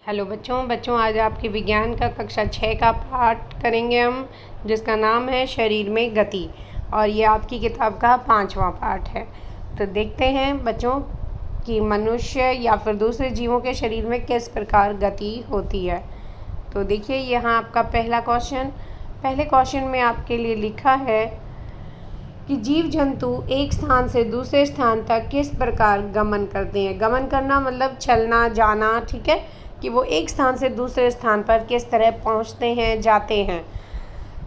Hello बच्चों आज आपके विज्ञान का कक्षा 6 का पाठ करेंगे हम, जिसका नाम है शरीर में गति। और ये आपकी किताब का 5वां पाठ है। तो देखते हैं बच्चों कि मनुष्य या फिर दूसरे जीवों के शरीर में किस प्रकार गति होती है। तो देखिए यहाँ आपका पहले क्वेश्चन में आपके लिए लिखा है कि जीव जंतु एक स्थान से दूसरे स्थान तक किस प्रकार गमन करते हैं। गमन करना मतलब चलना जाना, ठीक है, कि वो एक स्थान से दूसरे स्थान पर किस तरह पहुंचते हैं, जाते हैं।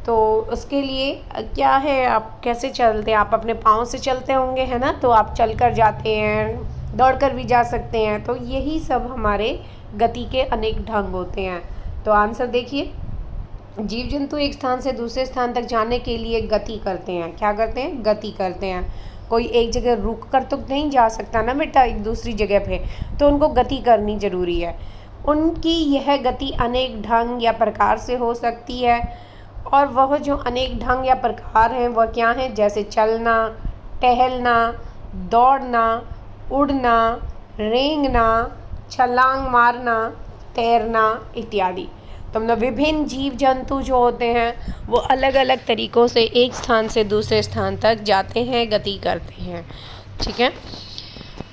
तो उसके लिए क्या है, आप कैसे चलते हैं, आप अपने पाँव से चलते होंगे, है ना, तो आप चल कर जाते हैं, दौड़ कर भी जा सकते हैं। तो यही सब हमारे गति के अनेक ढंग होते हैं। तो आंसर देखिए, जीव जंतु एक स्थान से दूसरे स्थान तक जाने के लिए गति करते हैं। क्या करते हैं? गति करते हैं। कोई एक जगह रुक कर तो नहीं जा सकता ना बेटा एक दूसरी जगह पे, तो उनको गति करनी ज़रूरी है। उनकी यह गति अनेक ढंग या प्रकार से हो सकती है, और वह जो अनेक ढंग या प्रकार हैं वह क्या हैं? जैसे चलना, टहलना, दौड़ना, उड़ना, रेंगना, छलांग मारना, तैरना इत्यादि। तो मतलब विभिन्न जीव जंतु जो होते हैं वो अलग अलग तरीक़ों से एक स्थान से दूसरे स्थान तक जाते हैं, गति करते हैं। ठीक है,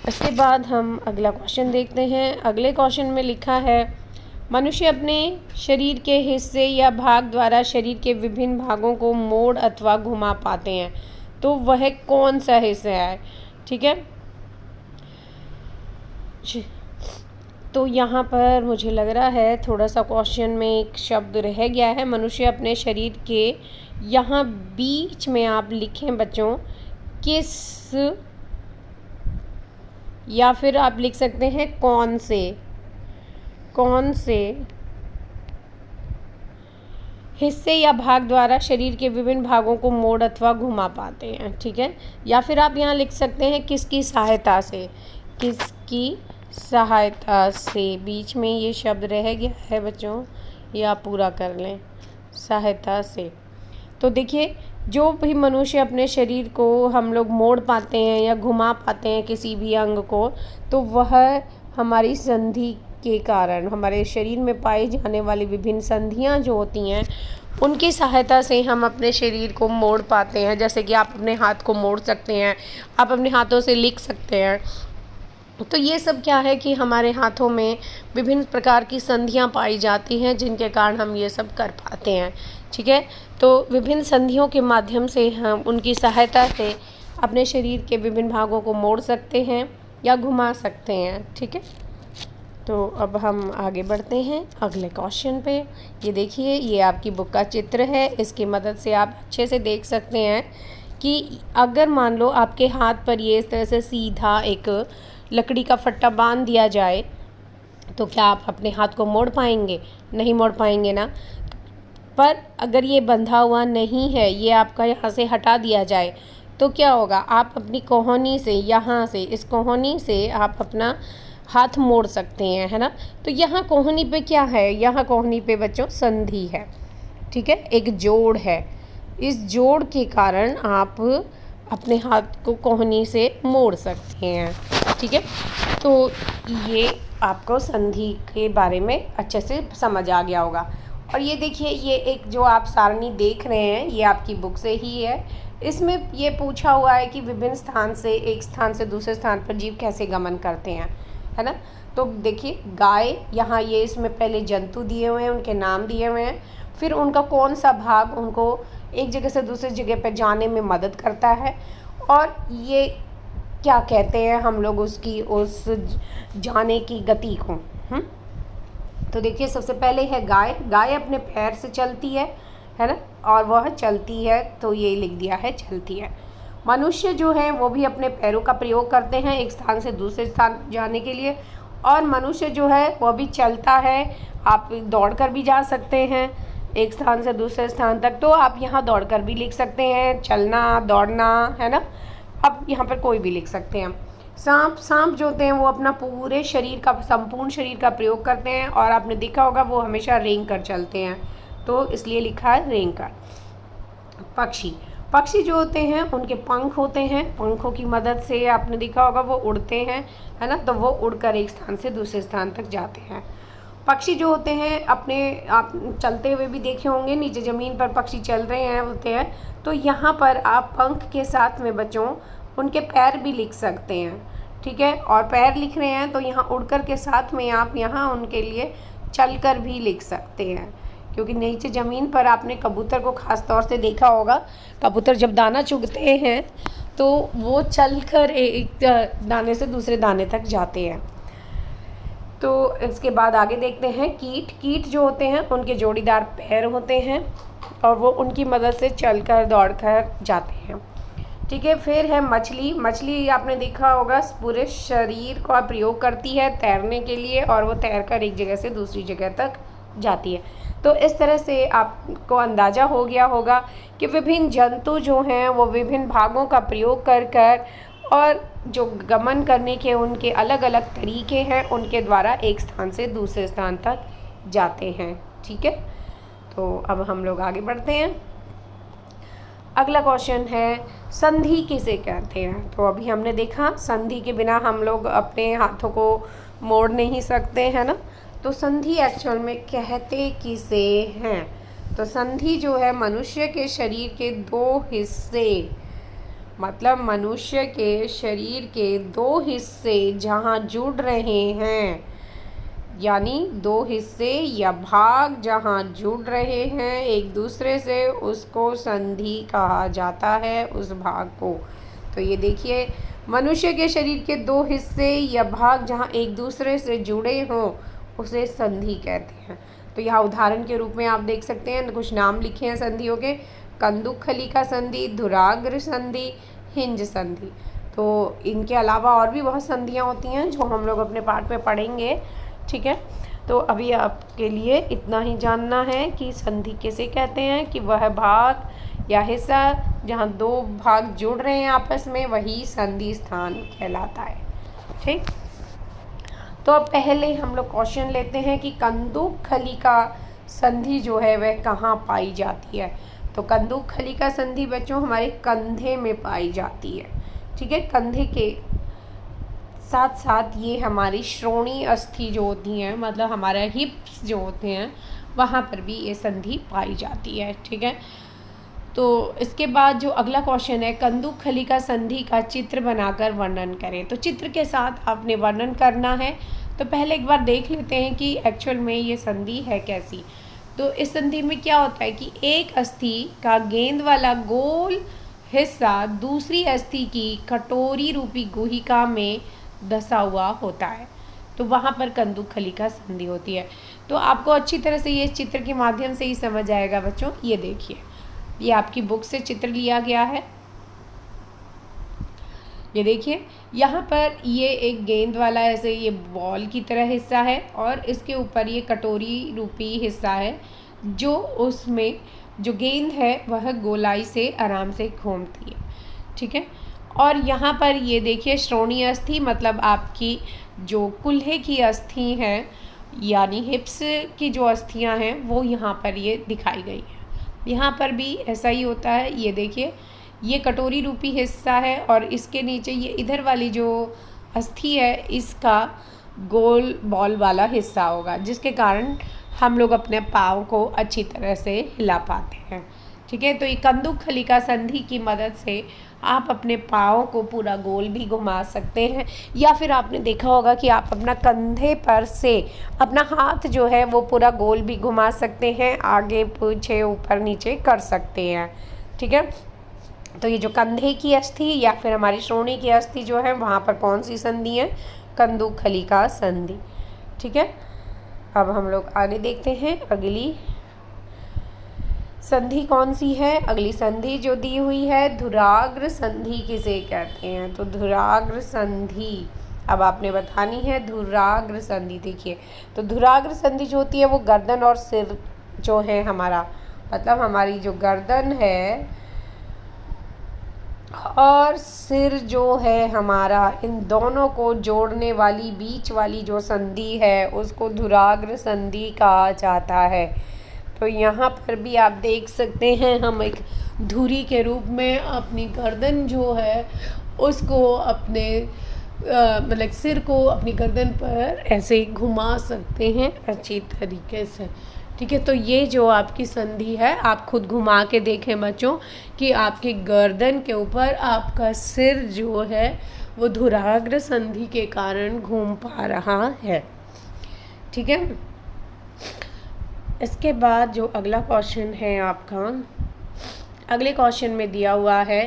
इसके बाद हम अगला क्वेश्चन देखते हैं। अगले क्वेश्चन में लिखा है, मनुष्य अपने शरीर के हिस्से या भाग द्वारा शरीर के विभिन्न भागों को मोड़ अथवा घुमा पाते हैं। तो वह कौन सा हिस्सा है? ठीक है, तो यहाँ पर मुझे लग रहा है थोड़ा सा क्वेश्चन में एक शब्द रह गया है। मनुष्य अपने शरीर के यहाँ बीच में आप लिखें बच्चों किस, या फिर आप लिख सकते हैं कौन से हिस्से या भाग द्वारा शरीर के विभिन्न भागों को मोड़ अथवा घुमा पाते हैं। ठीक है, या फिर आप यहाँ लिख सकते हैं किसकी सहायता से। बीच में ये शब्द रह गया है बच्चों, ये आप पूरा कर लें, सहायता से। तो देखिए, जो भी मनुष्य अपने शरीर को हम लोग मोड़ पाते हैं या घुमा पाते हैं किसी भी अंग को, तो वह हमारी संधि के कारण, हमारे शरीर में पाई जाने वाली विभिन्न संधियां जो होती हैं उनकी सहायता से हम अपने शरीर को मोड़ पाते हैं। जैसे कि आप अपने हाथ को मोड़ सकते हैं, आप अपने हाथों से लिख सकते हैं। तो ये सब क्या है कि हमारे हाथों में विभिन्न प्रकार की संधियां पाई जाती हैं जिनके कारण हम ये सब कर पाते हैं। ठीक है, तो विभिन्न संधियों के माध्यम से हम उनकी सहायता से अपने शरीर के विभिन्न भागों को मोड़ सकते हैं या घुमा सकते हैं। ठीक है, तो अब हम आगे बढ़ते हैं अगले क्वेश्चन पे। ये देखिए, ये आपकी बुक का चित्र है, इसकी मदद से आप अच्छे से देख सकते हैं कि अगर मान लो आपके हाथ पर ये इस तरह से सीधा एक लकड़ी का फट्टा बांध दिया जाए, तो क्या आप अपने हाथ को मोड़ पाएंगे? नहीं मोड़ पाएंगे ना। पर अगर ये बंधा हुआ नहीं है, ये आपका यहाँ से हटा दिया जाए, तो क्या होगा? आप अपनी कोहनी से, यहाँ से, इस कोहनी से आप अपना हाथ मोड़ सकते हैं, है ना। तो यहाँ कोहनी पे क्या है? यहाँ कोहनी पे बच्चों संधि है। ठीक है, एक जोड़ है। इस जोड़ के कारण आप अपने हाथ को कोहनी से मोड़ सकते हैं। ठीक है, तो ये आपको संधि के बारे में अच्छे से समझ आ गया होगा। और ये देखिए, ये एक जो आप सारणी देख रहे हैं ये आपकी बुक से ही है। इसमें ये पूछा हुआ है कि विभिन्न स्थान से एक स्थान से दूसरे स्थान पर जीव कैसे गमन करते हैं, है ना। तो देखिए, गाय, यहाँ ये इसमें पहले जंतु दिए हुए हैं, उनके नाम दिए हुए हैं, फिर उनका कौन सा भाग उनको एक जगह से दूसरी जगह पर जाने में मदद करता है, और ये क्या कहते हैं हम लोग उसकी, उस जाने की गति को। तो देखिए, सबसे पहले है गाय। गाय अपने पैर से चलती है ना, और वह चलती है, तो ये लिख दिया है चलती है। मनुष्य जो है वो भी अपने पैरों का प्रयोग करते हैं एक स्थान से दूसरे स्थान जाने के लिए, और मनुष्य जो है वह भी चलता है। आप दौड़ कर भी जा सकते हैं एक स्थान से दूसरे स्थान तक, तो आप यहाँ दौड़ कर भी लिख सकते हैं, चलना, दौड़ना, है ना। अब यहाँ पर कोई भी लिख सकते हैं। सांप जो होते हैं वो अपना पूरे शरीर का, संपूर्ण शरीर का प्रयोग करते हैं, और आपने देखा होगा वो हमेशा रेंग कर चलते हैं, तो इसलिए लिखा है रेंग कर। पक्षी जो होते हैं उनके पंख होते हैं, पंखों की मदद से आपने देखा होगा वो उड़ते हैं, है ना, तो वो उड़कर एक स्थान से दूसरे स्थान तक जाते हैं। पक्षी जो होते हैं अपने आप चलते हुए भी देखे होंगे, नीचे ज़मीन पर पक्षी चल रहे हैं होते हैं, तो यहाँ पर आप पंख के साथ में बच्चों उनके पैर भी लिख सकते हैं, ठीक है। और पैर लिख रहे हैं तो यहाँ उड़कर के साथ में आप यहाँ उनके लिए चलकर भी लिख सकते हैं, क्योंकि नीचे ज़मीन पर आपने कबूतर को ख़ास तौर से देखा होगा, कबूतर जब दाना चुगते हैं तो वो चलकर एक दाने से दूसरे दाने तक जाते हैं। तो इसके बाद आगे देखते हैं कीट। कीट जो होते हैं उनके जोड़ीदार पैर होते हैं और वो उनकी मदद से चलकर दौड़कर जाते हैं, ठीक है। फिर है मछली। मछली आपने देखा होगा पूरे शरीर का प्रयोग करती है तैरने के लिए, और वो तैरकर एक जगह से दूसरी जगह तक जाती है। तो इस तरह से आपको अंदाज़ा हो गया होगा कि विभिन्न जंतु जो हैं वो विभिन्न भागों का प्रयोग कर कर और जो गमन करने के उनके अलग अलग तरीके हैं, उनके द्वारा एक स्थान से दूसरे स्थान तक जाते हैं, ठीक है। तो अब हम लोग आगे बढ़ते हैं। अगला क्वेश्चन है संधि किसे कहते हैं। तो अभी हमने देखा संधि के बिना हम लोग अपने हाथों को मोड़ नहीं सकते हैं ना, तो संधि एक्चुअल में कहते किसे हैं। तो संधि जो है मनुष्य के शरीर के दो हिस्से, मतलब मनुष्य के शरीर के दो हिस्से जहाँ जुड़ रहे हैं, यानी दो हिस्से या भाग जहाँ जुड़ रहे हैं एक दूसरे से, उसको संधि कहा जाता है उस भाग को। तो ये देखिए मनुष्य के शरीर के दो हिस्से या भाग जहाँ एक दूसरे से जुड़े हों उसे संधि कहते हैं। तो यहाँ उदाहरण के रूप में आप देख सकते हैं कुछ नाम लिखे हैं संधियों के, कंदुक खलिका संधि, धुराग्र संधि, हिंज संधि। तो इनके अलावा और भी बहुत संधियाँ होती हैं जो हम लोग अपने पाठ में पढ़ेंगे, ठीक है। तो अभी आपके लिए इतना ही जानना है कि संधि किसे कहते हैं, कि वह भाग या हिस्सा जहाँ दो भाग जुड़ रहे हैं आपस में, वही संधि स्थान कहलाता है, ठीक। तो अब पहले हम लोग क्वेश्चन लेते हैं कि कंदुक खलिका संधि जो है वह कहाँ पाई जाती है। तो कंदुक खलिका संधि बच्चों हमारे कंधे में पाई जाती है, ठीक है। कंधे के साथ साथ ये हमारी श्रोणी अस्थि जो होती हैं, मतलब हमारे हिप्स जो होते हैं, वहाँ पर भी ये संधि पाई जाती है, ठीक है। तो इसके बाद जो अगला क्वेश्चन है कंदुक खलिका संधि का चित्र बनाकर वर्णन करें। तो चित्र के साथ आपने वर्णन करना है। तो पहले एक बार देख लेते हैं कि एक्चुअल में ये संधि है कैसी। तो इस संधि में क्या होता है कि एक अस्थि का गेंद वाला गोल हिस्सा दूसरी अस्थि की कटोरी रूपी गुहिका में धंसा हुआ होता है, तो वहाँ पर कंदुक खलिका संधि होती है। तो आपको अच्छी तरह से ये चित्र के माध्यम से ही समझ आएगा बच्चों। ये देखिए, ये आपकी बुक से चित्र लिया गया है। ये देखिए यहाँ पर ये एक गेंद वाला ऐसे ये बॉल की तरह हिस्सा है, और इसके ऊपर ये कटोरी रूपी हिस्सा है, जो उसमें जो गेंद है वह गोलाई से आराम से घूमती है, ठीक है। और यहाँ पर ये देखिए श्रोणी अस्थि, मतलब आपकी जो कुल्हे की अस्थि है, यानी हिप्स की जो अस्थियाँ हैं वो यहाँ पर ये दिखाई गई है। यहाँ पर भी ऐसा ही होता है। ये देखिए ये कटोरी रूपी हिस्सा है, और इसके नीचे ये इधर वाली जो अस्थि है इसका गोल बॉल वाला हिस्सा होगा, जिसके कारण हम लोग अपने पाँव को अच्छी तरह से हिला पाते हैं, ठीक है। तो ये कंदुक खलिका संधि की मदद से आप अपने पाँव को पूरा गोल भी घुमा सकते हैं, या फिर आपने देखा होगा कि आप अपना कंधे पर से अपना हाथ जो है वो पूरा गोल भी घुमा सकते हैं, आगे पीछे ऊपर नीचे कर सकते हैं, ठीक है। तो ये जो कंधे की अस्थि या फिर हमारी श्रोणी की अस्थि जो है वहाँ पर कौन सी संधि है, कंदुक खलिका संधि, ठीक है। अब हम लोग आगे देखते हैं अगली संधि कौन सी है। अगली संधि जो दी हुई है धुराग्र संधि किसे कहते हैं। तो धुराग्र संधि अब आपने बतानी है। धुराग्र संधि देखिए, तो धुराग्र संधि जो होती है वो गर्दन और सिर जो है हमारा, मतलब हमारी जो गर्दन है और सिर जो है हमारा, इन दोनों को जोड़ने वाली बीच वाली जो संधि है उसको धुराग्र संधि कहा जाता है। तो यहाँ पर भी आप देख सकते हैं हम एक धुरी के रूप में अपनी गर्दन जो है उसको अपने मतलब सिर को अपनी गर्दन पर ऐसे घुमा सकते हैं अच्छी तरीके से। ठीक है, तो ये जो आपकी संधि है आप खुद घुमा के देखें बच्चों कि आपकी गर्दन के ऊपर आपका सिर जो है वो धुराग्र संधि के कारण घूम पा रहा है। ठीक है, इसके बाद जो अगला क्वेश्चन है आपका, अगले क्वेश्चन में दिया हुआ है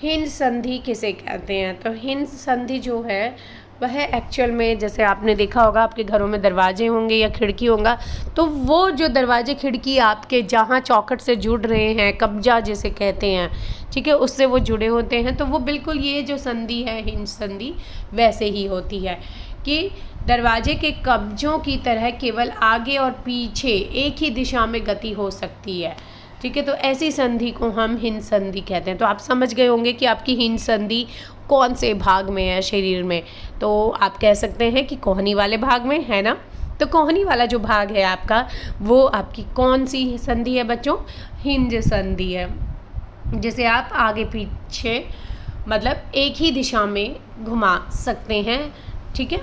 हिंज संधि किसे कहते हैं। तो हिंज संधि जो है वह एक्चुअल में, जैसे आपने देखा होगा आपके घरों में दरवाजे होंगे या खिड़की होगा, तो वो जो दरवाजे खिड़की आपके जहाँ चौखट से जुड़ रहे हैं, कब्जा जिसे कहते हैं, ठीक है, उससे वो जुड़े होते हैं, तो वो बिल्कुल ये जो संधि है हिंज संधि वैसे ही होती है कि दरवाजे के कब्जों की तरह केवल आगे और पीछे एक ही दिशा में गति हो सकती है। ठीक है, तो ऐसी संधि को हम हिंज संधि कहते हैं। तो आप समझ गए होंगे कि आपकी हिंज संधि कौन से भाग में है शरीर में। तो आप कह सकते हैं कि कोहनी वाले भाग में है ना। तो कोहनी वाला जो भाग है आपका, वो आपकी कौन सी संधि है बच्चों? हिंज संधि है, जिसे आप आगे पीछे मतलब एक ही दिशा में घुमा सकते हैं। ठीक है,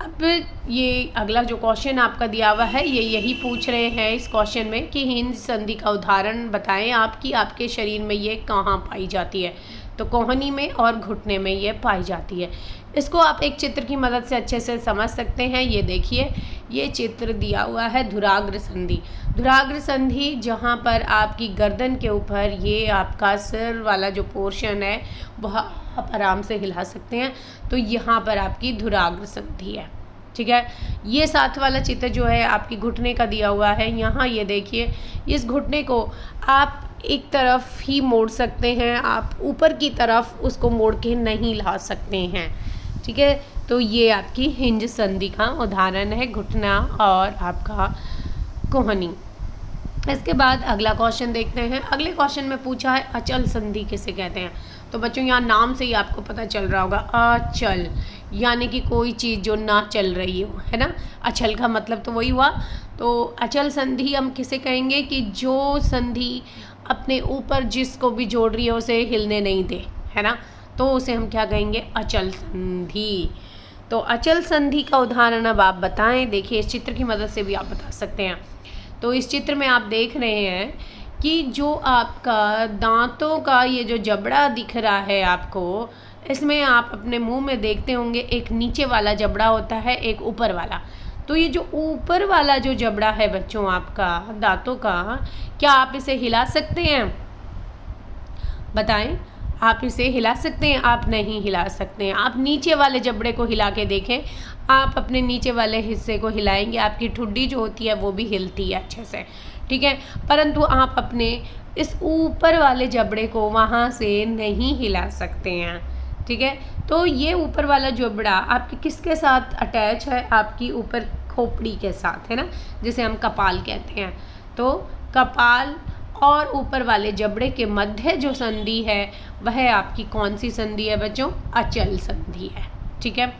अब ये अगला जो क्वेश्चन आपका दिया हुआ है ये यही पूछ रहे हैं इस क्वेश्चन में कि हिंज संधि का उदाहरण बताएं आप कि आपके शरीर में ये कहाँ पाई जाती है। तो कोहनी में और घुटने में ये पाई जाती है। इसको आप एक चित्र की मदद से अच्छे से समझ सकते हैं। ये देखिए, ये चित्र दिया हुआ है धुराग्र संधि। धुराग्र संधि जहाँ पर आपकी गर्दन के ऊपर ये आपका सिर वाला जो पोर्शन है वह आप आराम से हिला सकते हैं, तो यहाँ पर आपकी धुराग्र संधि है। ठीक है, ये साथ वाला चित्र जो है आपकी घुटने का दिया हुआ है। यहाँ ये देखिए, इस घुटने को आप एक तरफ ही मोड़ सकते हैं, आप ऊपर की तरफ उसको मोड़ के नहीं ला सकते हैं। ठीक है, तो ये आपकी हिंज संधि का उदाहरण है, घुटना और आपका कोहनी। इसके बाद अगला क्वेश्चन देखते हैं। अगले क्वेश्चन में पूछा है अचल संधि किसे कहते हैं। तो बच्चों यहाँ नाम से ही आपको पता चल रहा होगा, अचल यानी कि कोई चीज़ जो ना चल रही हो, है ना। अचल का मतलब तो वही हुआ। तो अचल संधि हम किसे कहेंगे कि जो संधि अपने ऊपर जिसको भी जोड़ रही है उसे हिलने नहीं दे, है ना, तो उसे हम क्या कहेंगे? अचल संधि। तो अचल संधि का उदाहरण अब आप बताएं। देखिए, इस चित्र की मदद से भी आप बता सकते हैं। तो इस चित्र में आप देख रहे हैं कि जो आपका दांतों का ये जो जबड़ा दिख रहा है आपको, इसमें आप अपने मुंह में देखते होंगे एक नीचे वाला जबड़ा होता है, एक ऊपर वाला। तो ये जो ऊपर वाला जो जबड़ा है बच्चों आपका दांतों का, क्या आप इसे हिला सकते हैं? बताएं, आप इसे हिला सकते हैं? आप नहीं हिला सकते हैं। आप नीचे वाले जबड़े को हिला के देखें, आप अपने नीचे वाले हिस्से को हिलाएंगे, आपकी ठुड्डी जो होती है वो भी हिलती है अच्छे से। ठीक है, परंतु आप अपने इस ऊपर वाले जबड़े को वहाँ से नहीं हिला सकते हैं। ठीक है, तो ये ऊपर वाला जबड़ा आपके किसके साथ अटैच है? आपकी ऊपर खोपड़ी के साथ, है ना, जिसे हम कपाल कहते हैं। तो कपाल और ऊपर वाले जबड़े के मध्य जो संधि है वह आपकी कौन सी संधि है बच्चों? अचल संधि है। ठीक है,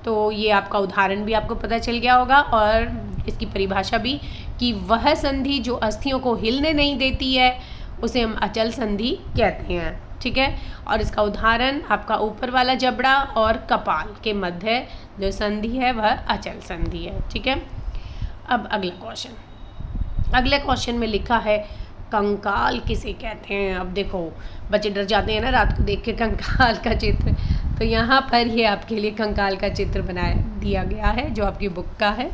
तो ये आपका उदाहरण भी आपको पता चल गया होगा और इसकी परिभाषा भी कि वह संधि जो अस्थियों को हिलने नहीं देती है उसे हम अचल संधि कहते हैं। ठीक है, और इसका उदाहरण आपका ऊपर वाला जबड़ा और कपाल के मध्य जो संधि है वह अचल संधि है। ठीक है, अब अगला क्वेश्चन। अगले क्वेश्चन में लिखा है कंकाल किसे कहते हैं। अब देखो, बच्चे डर जाते हैं ना रात को देख के कंकाल का चित्र, तो यहाँ पर ये आपके लिए कंकाल का चित्र बनाया दिया गया है जो आपकी बुक का है।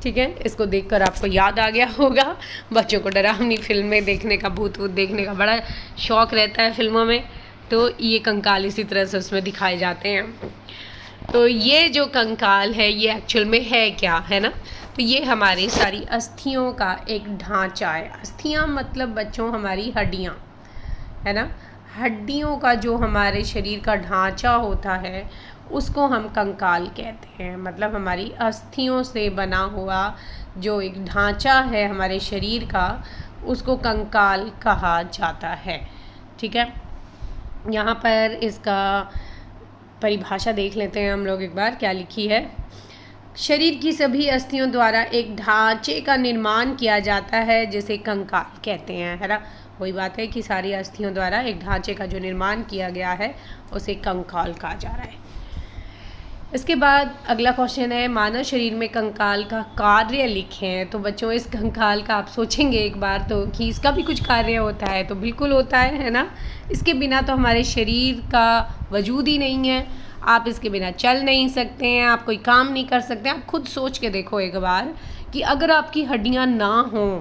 ठीक है, इसको देखकर आपको याद आ गया होगा। बच्चों को डरावनी फिल्में देखने का, भूत वूत देखने का बड़ा शौक़ रहता है फिल्मों में, तो ये कंकाल इसी तरह से उसमें दिखाए जाते हैं। तो ये जो कंकाल है ये एक्चुअल में है क्या, है ना। तो ये हमारी सारी अस्थियों का एक ढांचा है। अस्थियाँ मतलब बच्चों हमारी हड्डियाँ, है ना। हड्डियों का जो हमारे शरीर का ढांचा होता है उसको हम कंकाल कहते हैं। मतलब हमारी अस्थियों से बना हुआ जो एक ढांचा है हमारे शरीर का, उसको कंकाल कहा जाता है। ठीक है, यहाँ पर इसका परिभाषा देख लेते हैं हम लोग एक बार, क्या लिखी है। शरीर की सभी अस्थियों द्वारा एक ढांचे का निर्माण किया जाता है जिसे कंकाल कहते हैं, है ना। वही बात है कि सारी अस्थियों द्वारा एक ढांचे का जो निर्माण किया गया है उसे कंकाल कहा जा रहा है। इसके बाद अगला क्वेश्चन है, मानव शरीर में कंकाल का कार्य लिखें। तो बच्चों, इस कंकाल का आप सोचेंगे एक बार तो कि इसका भी कुछ कार्य होता है, तो बिल्कुल होता है ना। इसके बिना तो हमारे शरीर का वजूद ही नहीं है। आप इसके बिना चल नहीं सकते हैं, आप कोई काम नहीं कर सकते। आप खुद सोच के देखो एक बार कि अगर आपकी हड्डियाँ ना हों,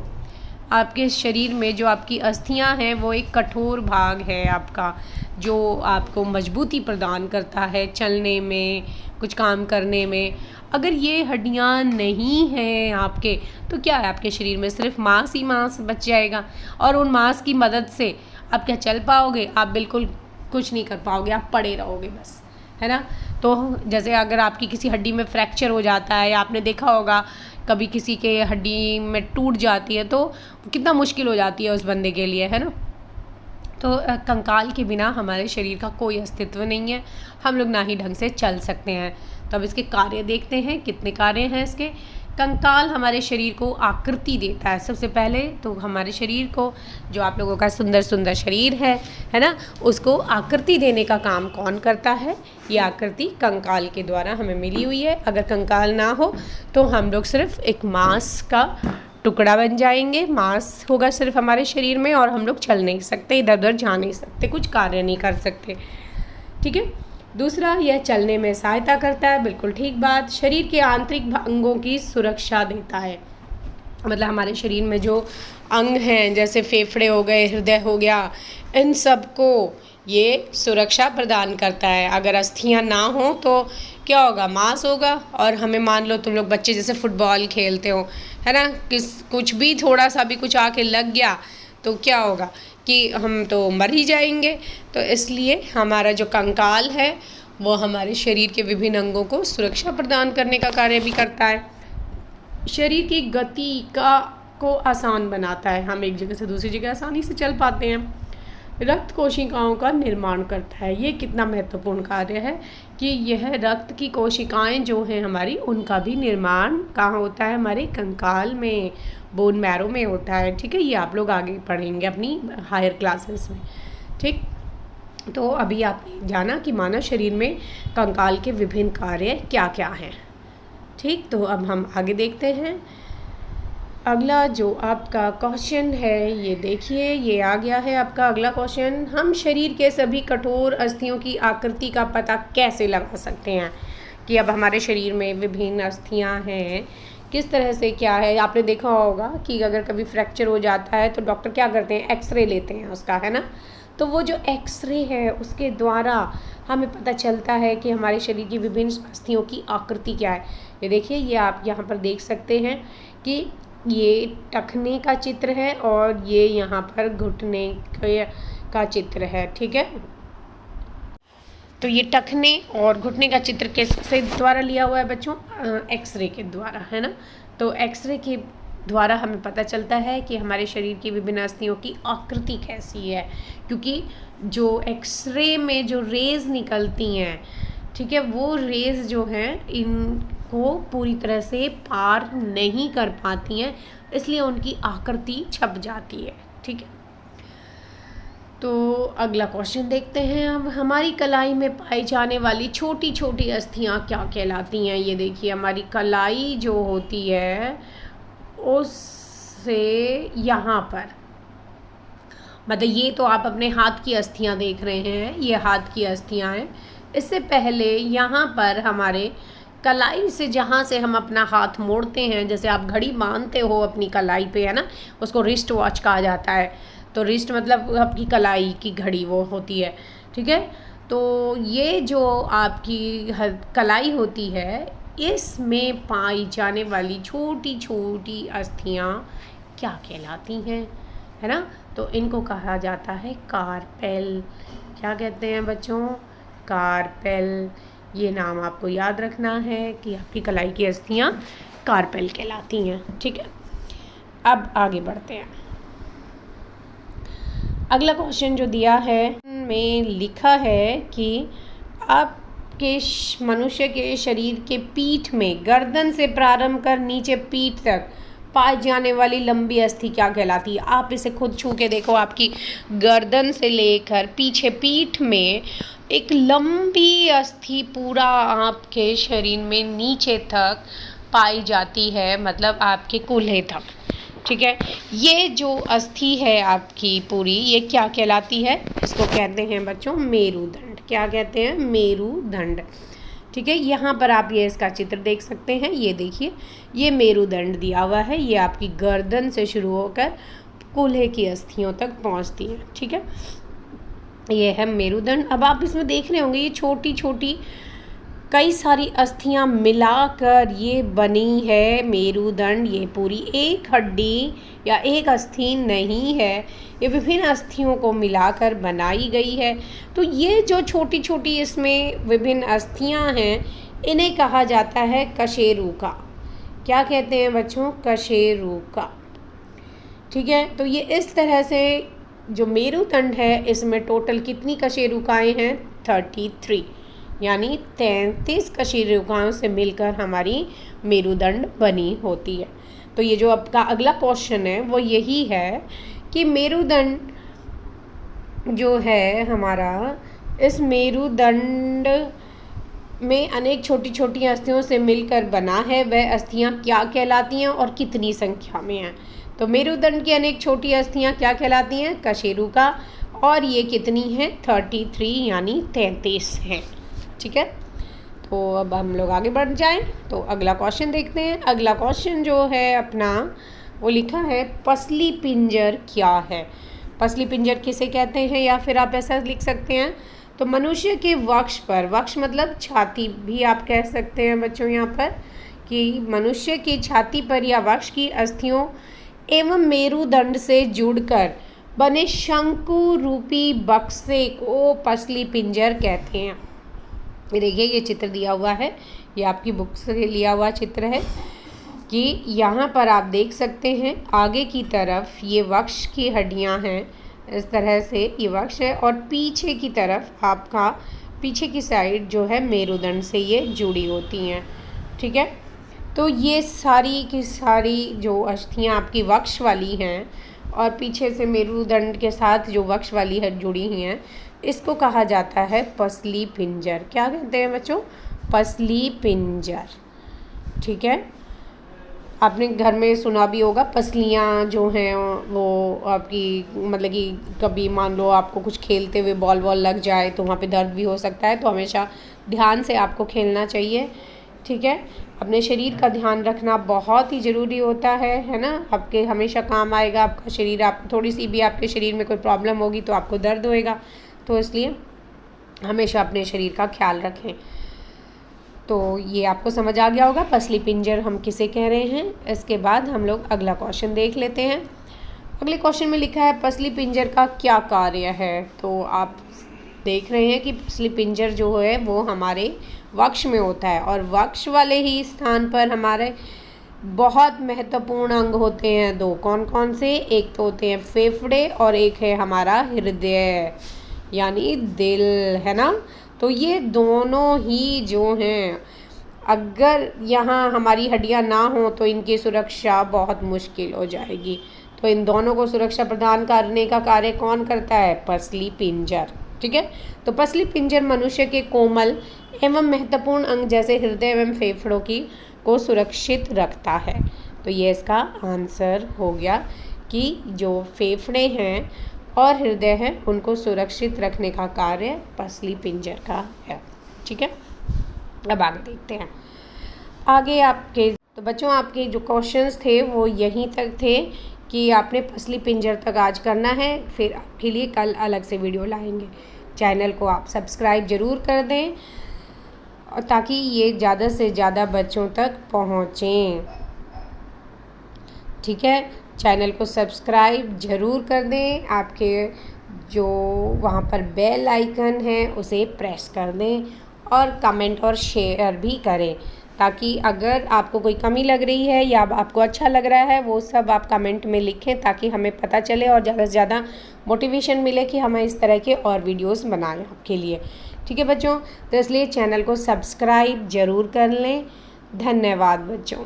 आपके शरीर में जो आपकी अस्थियां हैं वो एक कठोर भाग है आपका, जो आपको मजबूती प्रदान करता है चलने में, कुछ काम करने में। अगर ये हड्डियां नहीं हैं आपके, तो क्या है, आपके शरीर में सिर्फ मांस ही मांस बच जाएगा, और उन मांस की मदद से आप क्या चल पाओगे? आप बिल्कुल कुछ नहीं कर पाओगे, आप पड़े रहोगे बस, है ना। तो जैसे अगर आपकी किसी हड्डी में फ्रैक्चर हो जाता है, या आपने देखा होगा कभी किसी के हड्डी में टूट जाती है, तो कितना मुश्किल हो जाती है उस बंदे के लिए, है ना। तो कंकाल के बिना हमारे शरीर का कोई अस्तित्व नहीं है, हम लोग ना ही ढंग से चल सकते हैं। तो अब इसके कार्य देखते हैं, कितने कार्य हैं इसके। कंकाल हमारे शरीर को आकृति देता है। सबसे पहले तो हमारे शरीर को, जो आप लोगों का सुंदर सुंदर शरीर है ना, उसको आकृति देने का काम कौन करता है? ये आकृति कंकाल के द्वारा हमें मिली हुई है। अगर कंकाल ना हो तो हम लोग सिर्फ एक मांस का टुकड़ा बन जाएंगे, मांस होगा सिर्फ हमारे शरीर में, और हम लोग चल नहीं सकते, इधर उधर जा नहीं सकते, कुछ कार्य नहीं कर सकते, ठीक है। दूसरा, यह चलने में सहायता करता है, बिल्कुल ठीक बात। शरीर के आंतरिक अंगों की सुरक्षा देता है, मतलब हमारे शरीर में जो अंग हैं, जैसे फेफड़े हो गए, हृदय हो गया, इन सब को ये सुरक्षा प्रदान करता है। अगर अस्थियां ना हो तो क्या होगा? मांस होगा। और हमें, मान लो तुम लोग बच्चे जैसे फुटबॉल खेलते हो, है ना, कुछ भी थोड़ा सा भी कुछ आके लग गया तो क्या होगा कि हम तो मर ही जाएंगे। तो इसलिए हमारा जो कंकाल है वो हमारे शरीर के विभिन्न अंगों को सुरक्षा प्रदान करने का कार्य भी करता है। शरीर की गति को आसान बनाता है, हम एक जगह से दूसरी जगह आसानी से चल पाते हैं। रक्त कोशिकाओं का निर्माण करता है, ये कितना महत्वपूर्ण कार्य है कि यह रक्त की कोशिकाएं जो हैं हमारी, उनका भी निर्माण कहाँ होता है? हमारे कंकाल में, बोन मैरो में होता है, ठीक है। ये आप लोग आगे पढ़ेंगे अपनी हायर क्लासेस में, ठीक। तो अभी आपने जाना कि मानव शरीर में कंकाल के विभिन्न कार्य क्या क्या हैं, ठीक। तो अब हम आगे देखते हैं। अगला जो आपका क्वेश्चन है, ये देखिए, ये आ गया है आपका अगला क्वेश्चन। हम शरीर के सभी कठोर अस्थियों की आकृति का पता कैसे लगा सकते हैं? कि अब हमारे शरीर में विभिन्न अस्थियां हैं, किस तरह से क्या है। आपने देखा होगा कि अगर कभी फ्रैक्चर हो जाता है तो डॉक्टर क्या करते हैं? एक्सरे लेते हैं उसका, है ना। तो वो जो एक्सरे है उसके द्वारा हमें पता चलता है कि हमारे शरीर की विभिन्न अस्थियों की आकृति क्या है। ये देखिए, ये आप यहाँ पर देख सकते हैं कि ये टखने का चित्र है और ये यहाँ पर घुटने का चित्र है, ठीक है। तो ये टखने और घुटने का चित्र किसके द्वारा लिया हुआ है बच्चों? एक्सरे के द्वारा, है ना। तो एक्सरे के द्वारा हमें पता चलता है कि हमारे शरीर की विभिन्न अस्थियों की आकृति कैसी है, क्योंकि जो एक्सरे में जो रेज़ निकलती हैं, ठीक है, वो रेज़ जो हैं इनको पूरी तरह से पार नहीं कर पाती हैं, इसलिए उनकी आकृति छप जाती है, ठीक है। तो अगला क्वेश्चन देखते हैं। अब हमारी कलाई में पाई जाने वाली छोटी छोटी अस्थियां क्या कहलाती हैं? ये देखिए, हमारी कलाई जो होती है उससे यहाँ पर, मतलब ये तो आप अपने हाथ की अस्थियां देख रहे हैं, ये हाथ की अस्थियां हैं। इससे पहले यहाँ पर हमारे कलाई से, जहाँ से हम अपना हाथ मोड़ते हैं, जैसे आप घड़ी बांधते हो अपनी कलाई पे, है ना, उसको रिस्ट वॉच कहा जाता है। तो रिस्ट मतलब आपकी कलाई की घड़ी वो होती है, ठीक है। तो ये जो आपकी कलाई होती है, इसमें पाई जाने वाली छोटी छोटी अस्थियां क्या कहलाती हैं, है ना। तो इनको कहा जाता है कार्पेल। क्या कहते हैं बच्चों? कार्पेल। ये नाम आपको याद रखना है कि आपकी कलाई की अस्थियां कार्पेल कहलाती हैं, ठीक है। अब आगे बढ़ते हैं। अगला क्वेश्चन जो दिया है में लिखा है कि आपके मनुष्य के शरीर के पीठ में गर्दन से प्रारंभ कर नीचे पीठ तक पाई जाने वाली लंबी अस्थि क्या कहलाती है? आप इसे खुद छू के देखो, आपकी गर्दन से लेकर पीछे पीठ में एक लंबी अस्थि पूरा आपके शरीर में नीचे तक पाई जाती है, मतलब आपके कूल्हे तक। ठीक है, ये जो अस्थि है आपकी पूरी, ये क्या कहलाती है? इसको कहते हैं बच्चों मेरुदंड। क्या कहते हैं? मेरुदंड। ठीक है, यहाँ पर आप ये इसका चित्र देख सकते हैं। ये देखिए, ये मेरुदंड दिया हुआ है। ये आपकी गर्दन से शुरू होकर कूल्हे की अस्थियों तक पहुँचती है। ठीक है, ये है मेरुदंड। अब आप इसमें देख रहे होंगे ये छोटी छोटी कई सारी अस्थियां मिलाकर ये बनी है मेरुदंड। ये पूरी एक हड्डी या एक अस्थि नहीं है, ये विभिन्न अस्थियों को मिलाकर बनाई गई है। तो ये जो छोटी छोटी इसमें विभिन्न अस्थियां हैं, इन्हें कहा जाता है कशेरुका। क्या कहते हैं बच्चों? कशेरुका। ठीक है, तो ये इस तरह से जो मेरुदंड है, इसमें टोटल कितनी कशेरुकाएँ हैं? 33, यानी 33 कशेरुकाओं से मिलकर हमारी मेरुदंड बनी होती है। तो ये जो आपका अगला क्वेश्चन है वो यही है कि मेरुदंड जो है हमारा, इस मेरुदंड में अनेक छोटी छोटी अस्थियों से मिलकर बना है, वह अस्थियां क्या कहलाती हैं और कितनी संख्या में हैं? तो मेरुदंड की अनेक छोटी अस्थियां क्या कहलाती हैं? कशेरुका। और ये कितनी हैं? 33, यानी 33 हैं। ठीक है, तो अब हम लोग आगे बढ़ जाएं तो अगला क्वेश्चन देखते हैं। अगला क्वेश्चन जो है अपना, वो लिखा है पसली पिंजर क्या है? पसली पिंजर किसे कहते हैं, या फिर आप ऐसा लिख सकते हैं, तो मनुष्य के वक्ष पर, वक्ष मतलब छाती भी आप कह सकते हैं बच्चों यहाँ पर, कि मनुष्य की छाती पर या वक्ष की अस्थियों एवं मेरुदंड से जुड़कर बने शंकु रूपी बक्से को पसली पिंजर कहते हैं। ये देखिए, ये चित्र दिया हुआ है, ये आपकी बुक से लिया हुआ चित्र है कि यहाँ पर आप देख सकते हैं आगे की तरफ ये वक्ष की हड्डियाँ हैं, इस तरह से ये वक्ष है, और पीछे की तरफ आपका पीछे की साइड जो है मेरुदंड से ये जुड़ी होती हैं। ठीक है, तो ये सारी की सारी जो अस्थियाँ आपकी वक्ष वाली हैं और पीछे से मेरुदंड के साथ जो वक्ष वाली है जुड़ी हुई हैं, इसको कहा जाता है पसली पिंजर। क्या कहते हैं बच्चों? पसली पिंजर। ठीक है, आपने घर में सुना भी होगा, पसलियाँ जो हैं वो आपकी, मतलब कि कभी मान लो आपको कुछ खेलते हुए बॉल लग जाए तो वहाँ पे दर्द भी हो सकता है, तो हमेशा ध्यान से आपको खेलना चाहिए। ठीक है, अपने शरीर का ध्यान रखना बहुत ही ज़रूरी होता है ना। आपके हमेशा काम आएगा आपका शरीर। आप थोड़ी सी भी आपके शरीर में कोई प्रॉब्लम होगी तो आपको दर्द होएगा, तो इसलिए हमेशा अपने शरीर का ख्याल रखें। तो ये आपको समझ आ गया होगा पसली पिंजर हम किसे कह रहे हैं। इसके बाद हम लोग अगला क्वेश्चन देख लेते हैं। अगले क्वेश्चन में लिखा है पसली पिंजर का क्या कार्य है। तो आप देख रहे हैं कि पसली पिंजर जो है वो हमारे वक्ष में होता है, और वक्ष वाले ही स्थान पर हमारे बहुत महत्वपूर्ण अंग होते हैं दो। कौन कौन से? एक तो होते हैं फेफड़े और एक है हमारा हृदय, यानी दिल, है ना। तो ये दोनों ही जो हैं, अगर यहाँ हमारी हड्डियाँ ना हो तो इनकी सुरक्षा बहुत मुश्किल हो जाएगी। तो इन दोनों को सुरक्षा प्रदान करने का कार्य कौन करता है? पसली पिंजर। ठीक है, तो पसली पिंजर मनुष्य के कोमल एवं महत्वपूर्ण अंग जैसे हृदय एवं फेफड़ों की को सुरक्षित रखता है। तो ये इसका आंसर हो गया कि जो फेफड़े हैं और हृदय है उनको सुरक्षित रखने का कार्य पसली पिंजर का है। ठीक है, अब आगे देखते हैं। आगे आपके, तो बच्चों आपके जो क्वेश्चंस थे वो यहीं तक थे कि आपने पसली पिंजर तक आज करना है, फिर आपके लिए कल अलग से वीडियो लाएंगे। चैनल को आप सब्सक्राइब ज़रूर कर दें, और ताकि ये ज़्यादा से ज़्यादा बच्चों तक पहुँचें। ठीक है, चैनल को सब्सक्राइब ज़रूर कर दें। आपके जो वहाँ पर बेल आइकन है उसे प्रेस कर दें, और कमेंट और शेयर भी करें, ताकि अगर आपको कोई कमी लग रही है या आपको अच्छा लग रहा है वो सब आप कमेंट में लिखें, ताकि हमें पता चले और ज़्यादा से ज़्यादा मोटिवेशन मिले कि हम इस तरह के और वीडियोस बनाएं आपके लिए। ठीक है बच्चों, तो इसलिए चैनल को सब्सक्राइब ज़रूर कर लें। धन्यवाद बच्चों।